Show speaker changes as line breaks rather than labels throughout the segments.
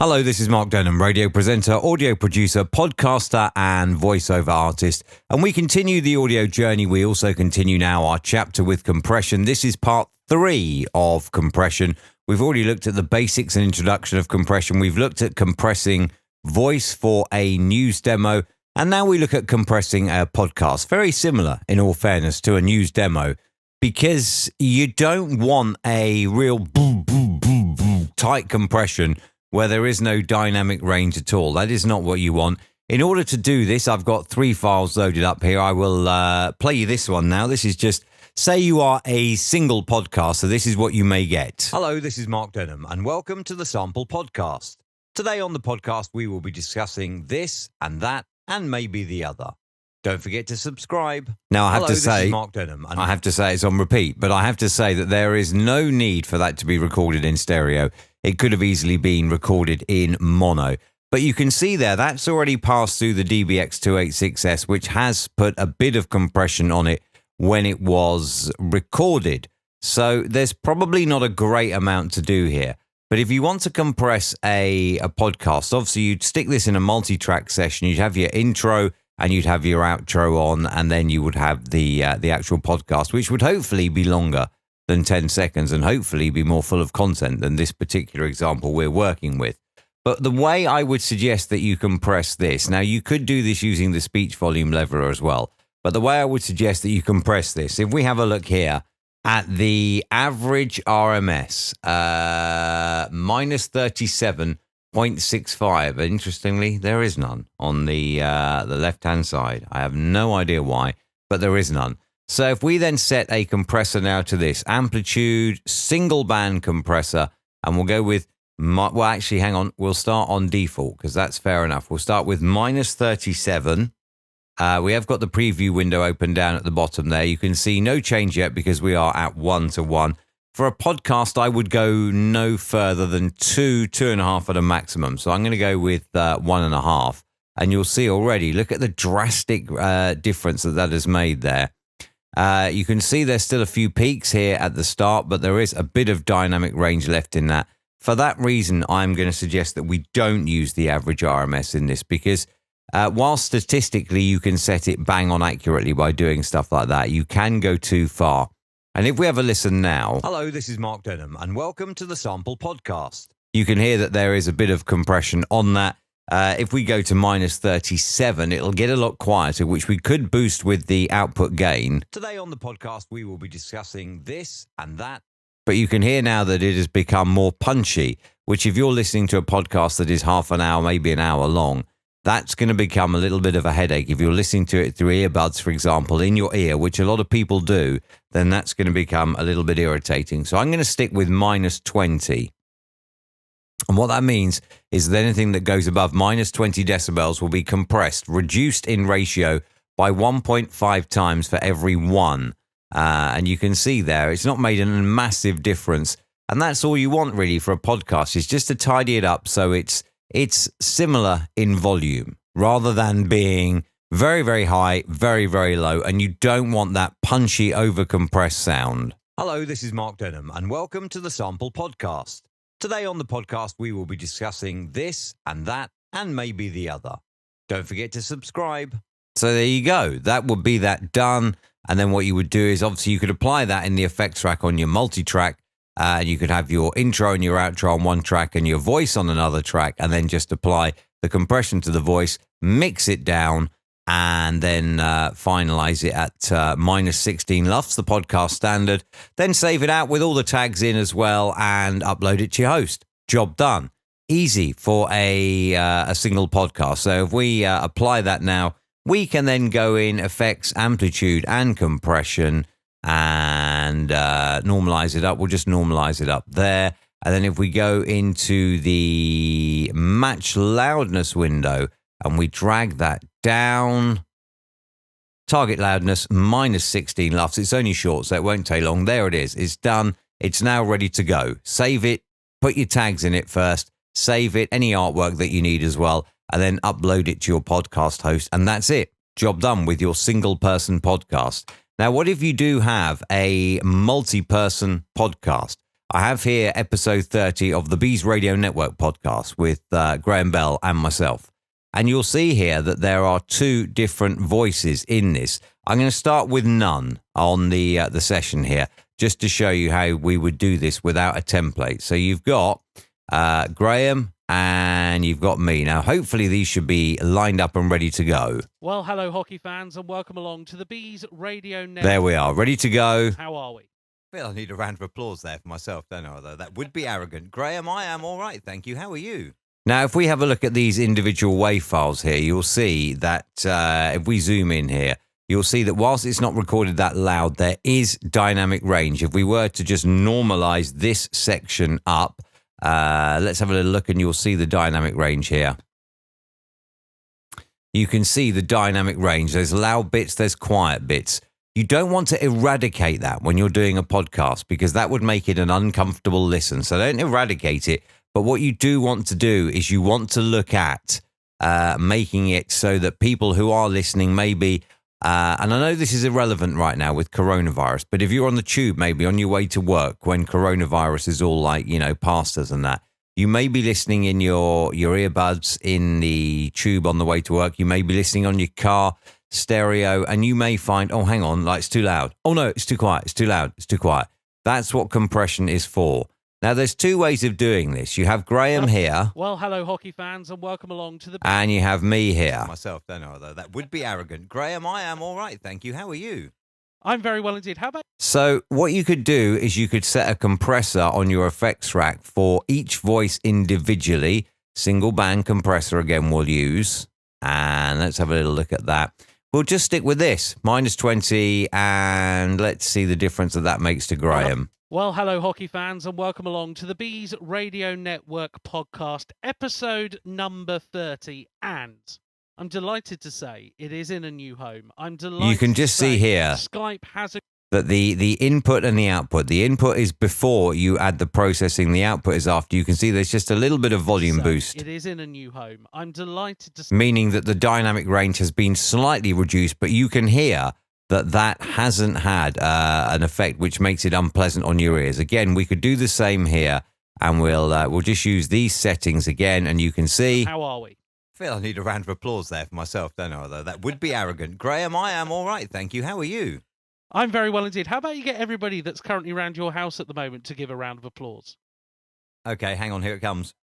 Hello, this is Mark Denham, radio presenter, audio producer, podcaster, and voiceover artist. And we continue the audio journey. We also continue now our chapter with compression. This is part 3 of compression. We've already looked at the basics and introduction of compression. We've looked at compressing voice for a news demo. And now we look at compressing a podcast. Very similar, in all fairness, to a news demo, because you don't want a real boom, boom, boom, boom tight compression where there is no dynamic range at all. That is not what you want. In order to do this, I've got 3 files loaded up here. I will play you this one now. This is just, say you are a single podcaster. This is what you may get. Hello, this is Mark Denham, and welcome to the Sample Podcast. Today on the podcast, we will be discussing this and that, and maybe the other. Don't forget to subscribe. Now, I have to say, Mark Denham, and I have to say it's on repeat, but I have to say that there is no need for that to be recorded in stereo. It could have easily been recorded in mono. But you can see there, that's already passed through the DBX286S, which has put a bit of compression on it when it was recorded. So there's probably not a great amount to do here. But if you want to compress a podcast, obviously you'd stick this in a multi-track session. You'd have your intro and you'd have your outro on, and then you would have the actual podcast, which would hopefully be longer than 10 seconds and hopefully be more full of content than this particular example we're working with. But the way I would suggest that you compress this, now you could do this using the speech volume leveler as well, but the way I would suggest that you compress this, if we have a look here at the average RMS, minus 37.65. Interestingly, there is none on the left-hand side. I have no idea why, but there is none. So if we then set a compressor now to this, amplitude, single band compressor, and we'll go with, well, actually, hang on, we'll start on default, because that's fair enough. We'll start with minus 37. We have got the preview window open down at the bottom there. You can see no change yet because we are at 1:1. For a podcast, I would go no further than 2.5 at a maximum. So I'm going to go with 1.5. And you'll see already, look at the drastic difference that has made there. You can see there's still a few peaks here at the start, but there is a bit of dynamic range left in that. For that reason, I'm going to suggest that we don't use the average RMS in this, because while statistically you can set it bang on accurately by doing stuff like that, you can go too far. And if we have a listen now. Hello, this is Mark Denham, and welcome to the Sample Podcast. You can hear that there is a bit of compression on that. If we go to minus 37, it'll get a lot quieter, which we could boost with the output gain. Today on the podcast, we will be discussing this and that. But you can hear now that it has become more punchy, which if you're listening to a podcast that is half an hour, maybe an hour long, that's going to become a little bit of a headache. If you're listening to it through earbuds, for example, in your ear, which a lot of people do, then that's going to become a little bit irritating. So I'm going to stick with minus 20. And what that means is that anything that goes above minus 20 decibels will be compressed, reduced in ratio by 1.5 times for every 1. And you can see there, it's not made a massive difference. And that's all you want really for a podcast, is just to tidy it up so it's similar in volume rather than being very, very high, very, very low. And you don't want that punchy, overcompressed sound. Hello, this is Mark Denham, and welcome to the Sample Podcast. Today on the podcast, we will be discussing this and that, and maybe the other. Don't forget to subscribe. So there you go. That would be that done. And then what you would do is, obviously, you could apply that in the effects rack on your multi-track. And you could have your intro and your outro on one track and your voice on another track, and then just apply the compression to the voice, mix it down, and then finalize it at minus 16 LUFS, the podcast standard. Then save it out with all the tags in as well and upload it to your host. Job done. Easy for a single podcast. So if we apply that now, we can then go in effects, amplitude, and compression and normalize it up. We'll just normalize it up there. And then if we go into the match loudness window and we drag that down, target loudness minus 16 LUFS. It's only short, so it won't take long. There it is. It's done. It's now ready to go. Save it. Put your tags in it first. Save it. Any artwork that you need as well. And then upload it to your podcast host. And that's it. Job done with your single person podcast. Now, what if you do have a multi-person podcast? I have here episode 30 of the Bees Radio Network podcast with Graham Bell and myself. And you'll see here that there are two different voices in this. I'm going to start with none on the session here, just to show you how we would do this without a template. So you've got Graham and you've got me. Now, hopefully these should be lined up and ready to go.
Well, hello, hockey fans, and welcome along to the Bees Radio Network.
There we are, ready to go.
How are we?
I feel I need a round of applause there for myself, don't I, though? That would be arrogant. Graham, I am all right, thank you. How are you? Now, if we have a look at these individual WAV files here, you'll see that if we zoom in here, you'll see that whilst it's not recorded that loud, there is dynamic range. If we were to just normalize this section up, let's have a little look and you'll see the dynamic range here. You can see the dynamic range. There's loud bits, there's quiet bits. You don't want to eradicate that when you're doing a podcast because that would make it an uncomfortable listen. So don't eradicate it. But what you do want to do is you want to look at making it so that people who are listening maybe, and I know this is irrelevant right now with coronavirus, but if you're on the tube, maybe on your way to work when coronavirus is all like, you know, past us and that, you may be listening in your earbuds in the tube on the way to work. You may be listening on your car stereo and you may find, oh, hang on, like it's too loud. Oh, no, it's too quiet. It's too loud. It's too quiet. That's what compression is for. Now, there's two ways of doing this. You have Graham here.
Well, hello, hockey fans, and welcome along to the...
And you have me here. Myself, don't I, though? That would be arrogant. Graham, I am all right, thank you. How are you?
I'm very well indeed. How about...
So what you could do is you could set a compressor on your effects rack for each voice individually. Single band compressor, again, we'll use. And let's have a little look at that. We'll just stick with this, -20, and let's see the difference that makes to Graham.
Well, hello, hockey fans, and welcome along to the Bees Radio Network podcast, episode number 30. And I'm delighted to say it is in a new home. I'm delighted.
You can just see here
Skype has a...
that the input and the output. The input is before you add the processing. The output is after. You can see there's just a little bit of volume boost.
It is in a new home. I'm delighted to say...
Meaning that the dynamic range has been slightly reduced, but you can hear that hasn't had an effect which makes it unpleasant on your ears. Again, we could do the same here, and we'll just use these settings again, and you can see...
How are we?
I feel I need a round of applause there for myself, don't I, though? That would be arrogant. Graham, I am all right, thank you. How are you?
I'm very well indeed. How about you get everybody that's currently around your house at the moment to give a round of applause?
Okay, hang on, here it comes.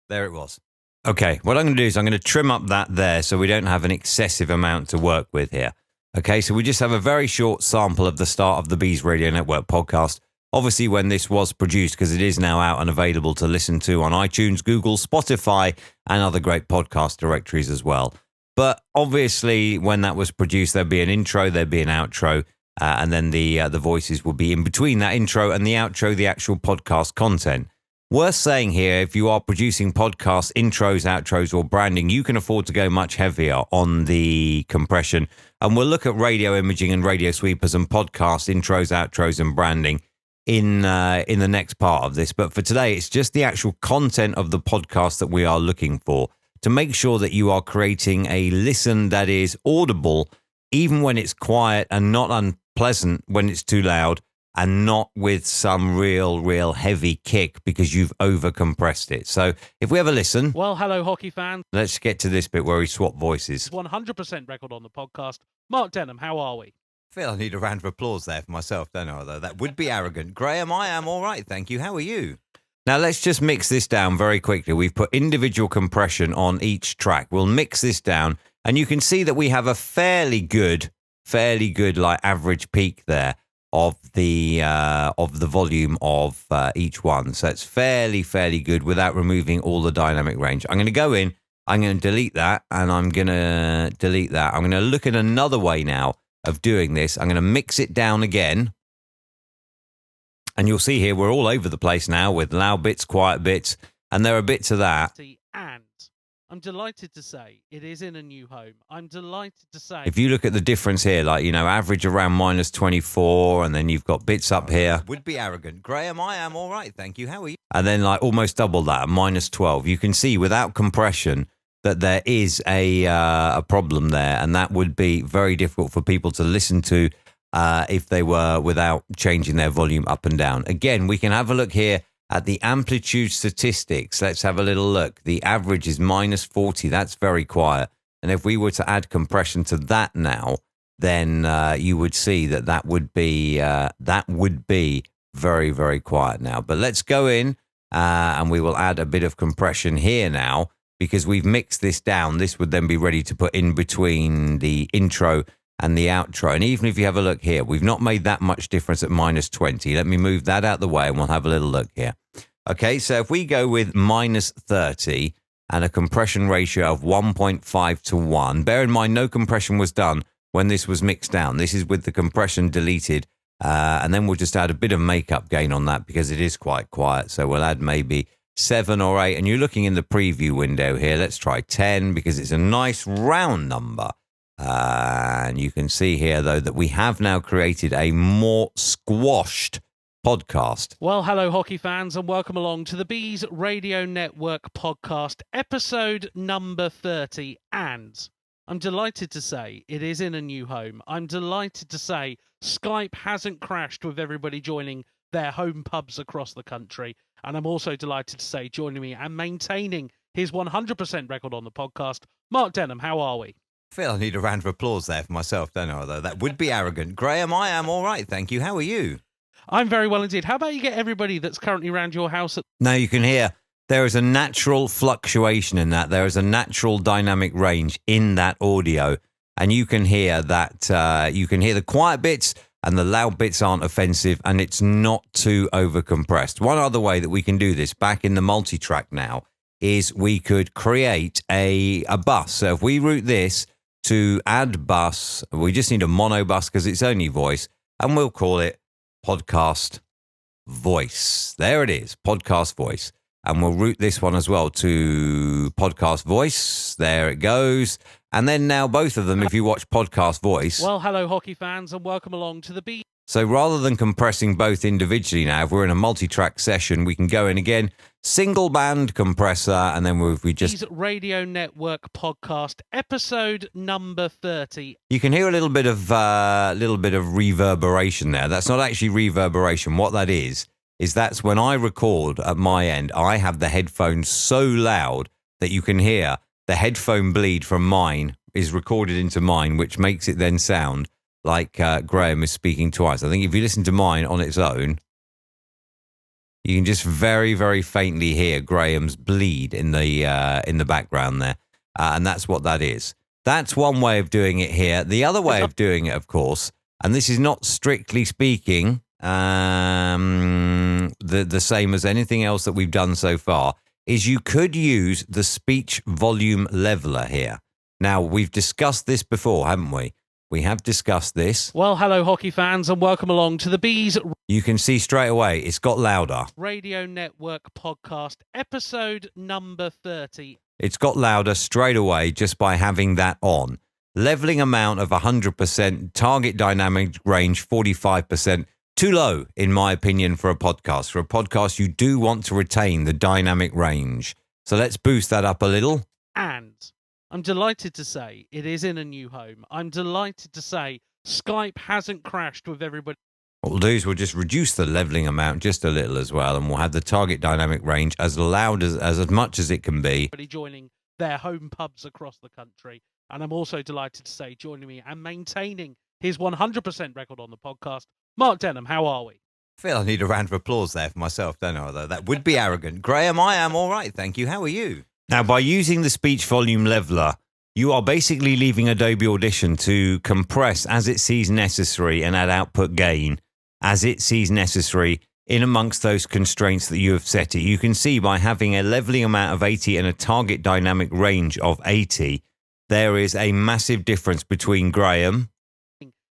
There it was. Okay, what I'm going to do is I'm going to trim up that there so we don't have an excessive amount to work with here. Okay, so we just have a very short sample of the start of the Bees Radio Network podcast. Obviously, when this was produced, because it is now out and available to listen to on iTunes, Google, Spotify, and other great podcast directories as well. But obviously, when that was produced, there'd be an intro, there'd be an outro, and then the voices would be in between that intro and the outro, the actual podcast content. Worth saying here, if you are producing podcasts, intros, outros, or branding, you can afford to go much heavier on the compression. And we'll look at radio imaging and radio sweepers and podcast intros, outros, and branding in the next part of this. But for today, it's just the actual content of the podcast that we are looking for to make sure that you are creating a listen that is audible, even when it's quiet, and not unpleasant when it's too loud, and not with some real heavy kick because you've over-compressed it. So if we have a listen...
Well, hello, hockey fans.
Let's get to this bit where we swap voices.
100% record on the podcast. Mark Denham, how are we?
I feel I need a round of applause there for myself, don't I, though? That would be arrogant. Graham, I am all right, thank you. How are you? Now, let's just mix this down very quickly. We've put individual compression on each track. We'll mix this down, and you can see that we have a fairly good, like, average peak there of the volume of each one. So it's fairly good without removing all the dynamic range. I'm going to go in, I'm going to delete that, and I'm going to delete that. I'm going to look at another way now of doing this. I'm going to mix it down again. And you'll see here we're all over the place now with loud bits, quiet bits, and there are bits of that.
And I'm delighted to say it is in a new home. I'm delighted to say...
If you look at the difference here, like, you know, average around -24, and then you've got bits up here. Would be arrogant. Graham, I am all right, thank you. How are you? And then, like, almost double that, -12. You can see without compression that there is a problem there, and that would be very difficult for people to listen to if they were without changing their volume up and down. Again, we can have a look here at the amplitude statistics. Let's have a little look. The average is -40. That's very quiet. And if we were to add compression to that now, then you would see that that would be very, very quiet now. But let's go in and we will add a bit of compression here now, because we've mixed this down. This would then be ready to put in between the intro and the outro. And even if you have a look here, we've not made that much difference at -20. Let me move that out of the way and we'll have a little look here. Okay, so if we go with -30 and a compression ratio of 1.5 to 1, bear in mind no compression was done when this was mixed down. This is with the compression deleted, and then we'll just add a bit of makeup gain on that because it is quite quiet. So we'll add maybe 7 or 8, and you're looking in the preview window here. Let's try 10 because it's a nice round number. And you can see here, though, that we have now created a more squashed podcast.
Well, hello, hockey fans, and welcome along to the Bees Radio Network podcast, episode number 30. And I'm delighted to say it is in a new home. I'm delighted to say Skype hasn't crashed with everybody joining their home pubs across the country. And I'm also delighted to say, joining me and maintaining his 100% record on the podcast, Mark Denham. How are we?
I feel I need a round of applause there for myself, don't I? Though that would be arrogant. Graham, I am all right, thank you. How are you?
I'm very well indeed. How about you get everybody that's currently around your house?
Now you can hear there is a natural fluctuation in that. There is a natural dynamic range in that audio. And you can hear that, you can hear the quiet bits and the loud bits aren't offensive, and it's not too overcompressed. One other way that we can do this back in the multi-track now is we could create a bus. So if we route this to add bus, we just need a mono bus because it's only voice, and we'll call it podcast voice. There it is, podcast voice. And we'll route this one as well to podcast voice. There it goes. And then now both of them, if you watch podcast voice.
Well, hello, hockey fans, and welcome along to the Bees.
So rather than compressing both individually now, if we're in a multi-track session, we can go in again, single band compressor, and then we just...
Bees Radio Network podcast, episode number 30.
You can hear a little bit of reverberation there. That's not actually reverberation. What that is that's when I record at my end, I have the headphones so loud that you can hear the headphone bleed from mine is recorded into mine, which makes it then sound like Graham is speaking twice. I think if you listen to mine on its own, you can just very, very faintly hear Graham's bleed in the background there. And that's what that is. That's one way of doing it here. The other way of doing it, of course, and this is not strictly speaking the same as anything else that we've done so far, is you could use the speech volume leveler here. Now, we've discussed this before, haven't we? We have discussed this.
Well, hello, hockey fans, and welcome along to the Bees.
You can see straight away it's got louder.
Radio Network podcast, episode number 30.
It's got louder straight away just by having that on. Leveling amount of 100%, target dynamic range 45%. Too low, in my opinion, for a podcast. For a podcast, you do want to retain the dynamic range. So let's boost that up a little.
And I'm delighted to say it is in a new home. I'm delighted to say Skype hasn't crashed with everybody.
What we'll do is we'll just reduce the leveling amount just a little as well, and we'll have the target dynamic range as loud as much as it can be.
Joining their home pubs across the country. And I'm also delighted to say, joining me and maintaining his 100% record on the podcast, Mark Denham. How are we?
I feel I need a round of applause there for myself, don't I? Though that would be arrogant. Graham, I am all right, thank you. How are you? Now, by using the speech volume leveler, you are basically leaving Adobe Audition to compress as it sees necessary and add output gain as it sees necessary in amongst those constraints that you have set it. You can see by having a leveling amount of 80 and a target dynamic range of 80, there is a massive difference between Graham,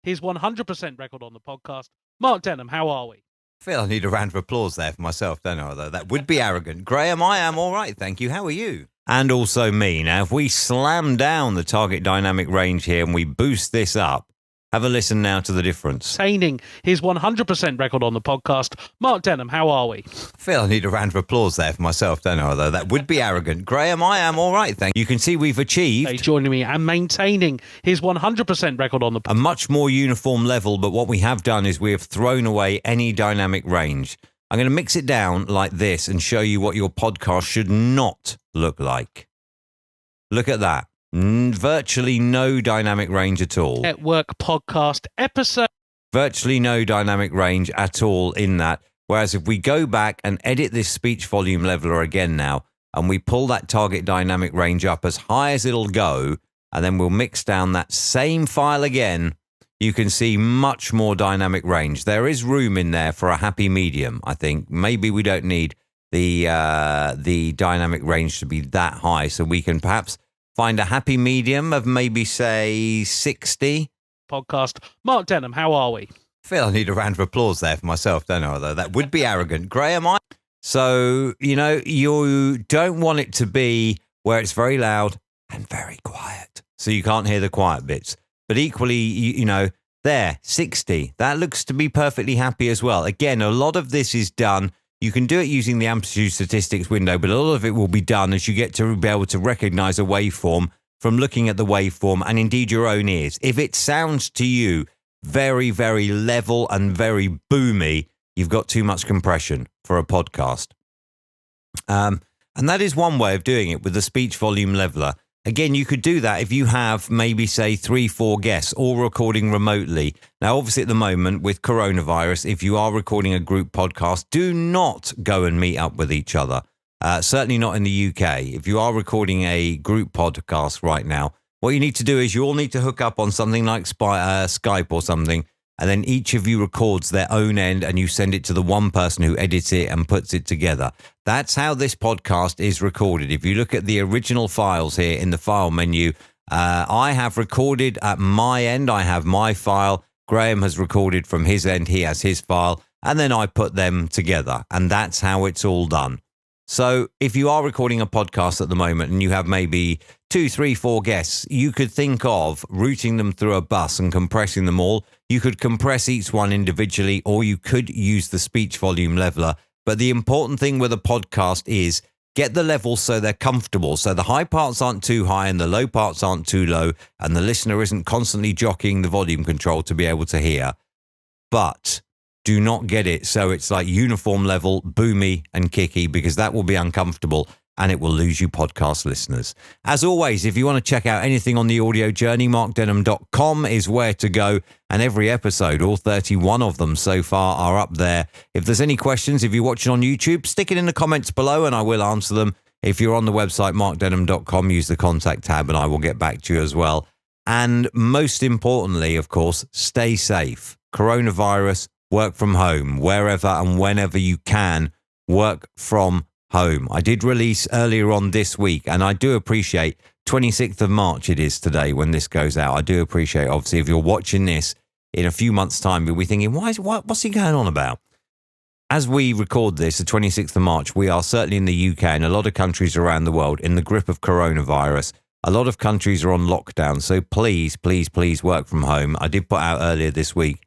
his 100% record on the podcast, Mark Denham. How are we?
I feel I need a round of applause there for myself, don't I? Though that would be arrogant. Graham, I am all right, thank you. How are you? And also me. Now, if we slam down the target dynamic range here and we boost this up, Have a listen now to the difference.
Maintaining his 100% record on the podcast. Mark Denham, how are we?
I feel I need a round of applause there for myself, don't I? Although that would be arrogant. Graham, I am all right, thank you. You can see we've achieved
Joining me and maintaining his 100% record on the
a much more uniform level, but what we have done is we have thrown away any dynamic range. I'm going to mix it down like this and show you what your podcast should not look like. Look at that. Virtually no dynamic range at all.
Network podcast episode.
Virtually no dynamic range at all in that. Whereas if we go back and edit this speech volume leveler again now, and we pull that target dynamic range up as high as it'll go, and then we'll mix down that same file again, you can see much more dynamic range. There is room in there for a happy medium, I think. Maybe we don't need the dynamic range to be that high, so we can perhaps find a happy medium of maybe, say, 60.
Podcast. Mark Denham, how are we?
I feel I need a round of applause there for myself, don't I? Although that would be arrogant. Graham, So, you don't want it to be where it's very loud and very quiet. So you can't hear the quiet bits. But equally, there, 60. That looks to be perfectly happy as well. Again, a lot of this is done. You can do it using the amplitude statistics window, but a lot of it will be done as you get to be able to recognize a waveform from looking at the waveform and indeed your own ears. If it sounds to you very, very level and very boomy, you've got too much compression for a podcast. And that is one way of doing it with the speech volume leveler. Again, you could do that if you have maybe, say, 3-4 guests all recording remotely. Now, obviously, at the moment with coronavirus, if you are recording a group podcast, do not go and meet up with each other. Certainly not in the UK. If you are recording a group podcast right now, what you need to do is you all need to hook up on something like Skype or something, and then each of you records their own end and you send it to the one person who edits it and puts it together. That's how this podcast is recorded. If you look at the original files here in the file menu, I have recorded at my end. I have my file. Graham has recorded from his end. He has his file. And then I put them together. And that's how it's all done. So if you are recording a podcast at the moment and you have maybe 2, 3, 4 guests, you could think of routing them through a bus and compressing them all. You could compress each one individually, or you could use the speech volume leveler. But the important thing with a podcast is get the levels so they're comfortable. So the high parts aren't too high and the low parts aren't too low, and the listener isn't constantly jockeying the volume control to be able to hear. But do not get it so it's like uniform level, boomy and kicky, because that will be uncomfortable and it will lose you podcast listeners. As always, if you want to check out anything on the audio journey, markdenham.com is where to go. And every episode, all 31 of them so far, are up there. If there's any questions, if you're watching on YouTube, stick it in the comments below and I will answer them. If you're on the website, markdenham.com, use the contact tab and I will get back to you as well. And most importantly, of course, stay safe. Coronavirus, work from home, wherever and whenever you can, work from home. I did release earlier on this week, and I do appreciate 26th of March it is today when this goes out. I do appreciate, obviously, if you're watching this in a few months' time, you'll be thinking, what's he going on about? As we record this, the 26th of March, we are certainly in the UK and a lot of countries around the world in the grip of coronavirus. A lot of countries are on lockdown, so please, please, please work from home. I did put out earlier this week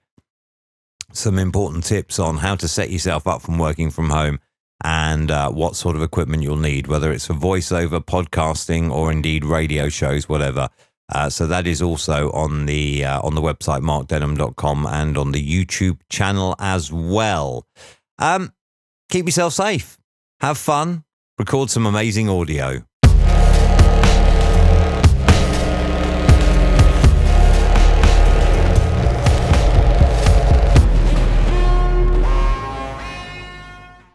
some important tips on how to set yourself up from working from home and what sort of equipment you'll need, whether it's for voiceover, podcasting, or indeed radio shows, whatever. So that is also on the website, markdenham.com, and on the YouTube channel as well. Keep yourself safe. Have fun. Record some amazing audio.